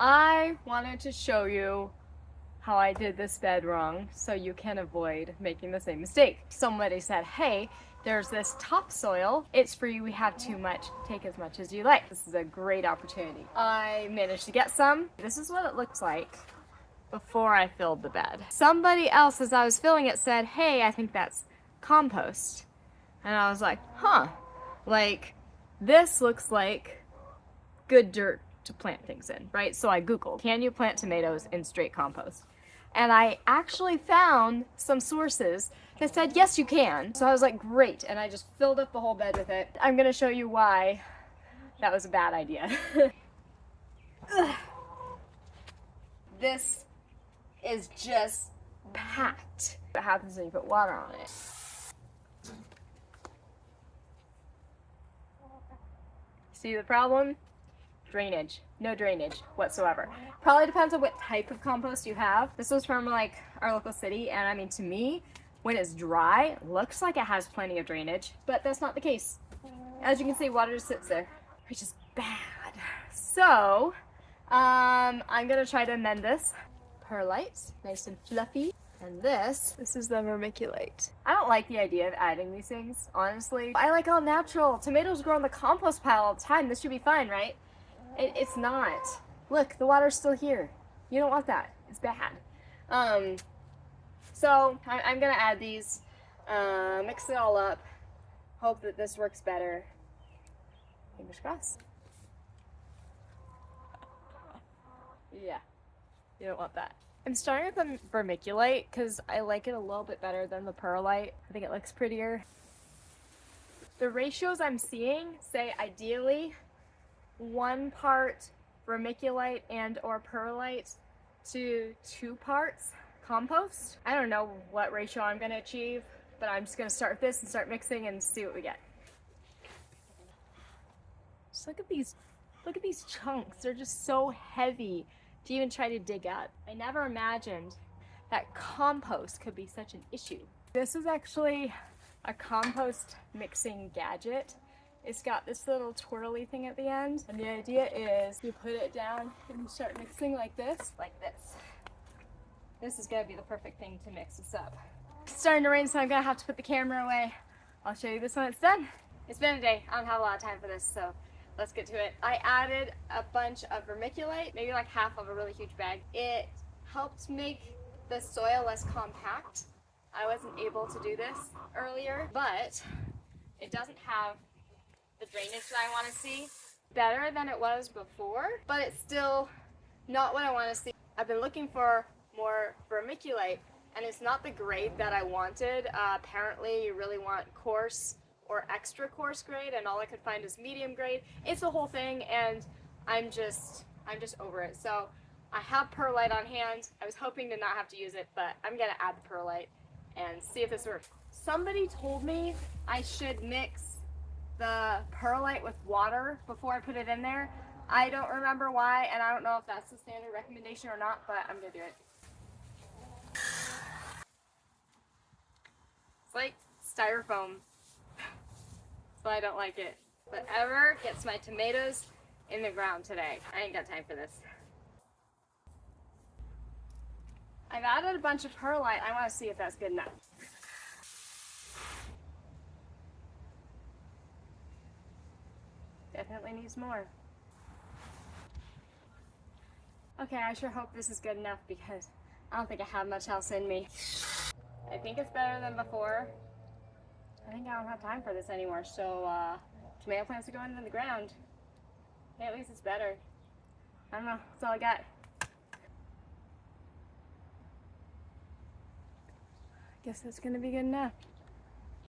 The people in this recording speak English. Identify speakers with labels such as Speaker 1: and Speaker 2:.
Speaker 1: I wanted to show you how I did this bed wrong so you can avoid making the same mistake. Somebody said, hey, there's this topsoil. It's free, we have too much. Take as much as you like. This is a great opportunity. I managed to get some. This is what it looks like before I filled the bed. Somebody else, as I was filling it, said, hey, I think that's compost. And I was like, huh, like this looks like good dirt to plant things in, right? So I Googled, can you plant tomatoes in straight compost? And I actually found some sources that said, yes, you can. So I was like, great. And I just filled up the whole bed with it. I'm gonna show you why that was a bad idea. This is just packed. What happens when you put water on it? See the problem? Drainage. No drainage whatsoever. Probably depends on what type of compost you have. This was from like our local city, and I mean, to me, when it's dry, it looks like it has plenty of drainage, but that's not the case. As you can see, water just sits there, which is bad. So I'm gonna try to amend this. Perlite, nice and fluffy. And this is the vermiculite. I don't like the idea of adding these things, honestly. I like all natural. Tomatoes grow on the compost pile all the time. This should be fine, right? It's not. Look, the water's still here. You don't want that. It's bad. So I'm gonna add these, mix it all up, hope that this works better. Fingers crossed. Yeah, you don't want that. I'm starting with the vermiculite because I like it a little bit better than the perlite. I think it looks prettier. The ratios I'm seeing say ideally 1 part vermiculite and or perlite to 2 parts compost. I don't know what ratio I'm gonna achieve, but I'm just gonna start with this and start mixing and see what we get. Just look at these chunks. They're just so heavy to even try to dig up. I never imagined that compost could be such an issue. This is actually a compost mixing gadget. It's got this little twirly thing at the end, and the idea is you put it down and you start mixing like this. This is gonna be the perfect thing to mix this up. It's starting to rain, so I'm gonna have to put the camera away. I'll show you this when it's done. It's been a day. I don't have a lot of time for this, so let's get to it. I added a bunch of vermiculite, maybe like half of a really huge bag. It helped make the soil less compact. I wasn't able to do this earlier, but it doesn't have the drainage that I want to see. Better than it was before, but it's still not what I want to see. I've been looking for more vermiculite, and it's not the grade that I wanted. Apparently you really want coarse or extra coarse grade, and all I could find is medium grade. It's the whole thing, and I'm just over it. So I have perlite on hand. I was hoping to not have to use it, but I'm gonna add the perlite and see if this works. Somebody told me I should mix the perlite with water before I put it in there. I don't remember why, and I don't know if that's the standard recommendation or not, but I'm gonna do it. It's like styrofoam. So I don't like it. Whatever gets my tomatoes in the ground today. I ain't got time for this. I've added a bunch of perlite. I want to see if that's good enough. Definitely needs more. Okay, I sure hope this is good enough because I don't think I have much else in me. I think it's better than before. I think I don't have time for this anymore, so tomato plants are going into the ground. Hey, at least it's better. I don't know, that's all I got. Guess that's gonna be good enough.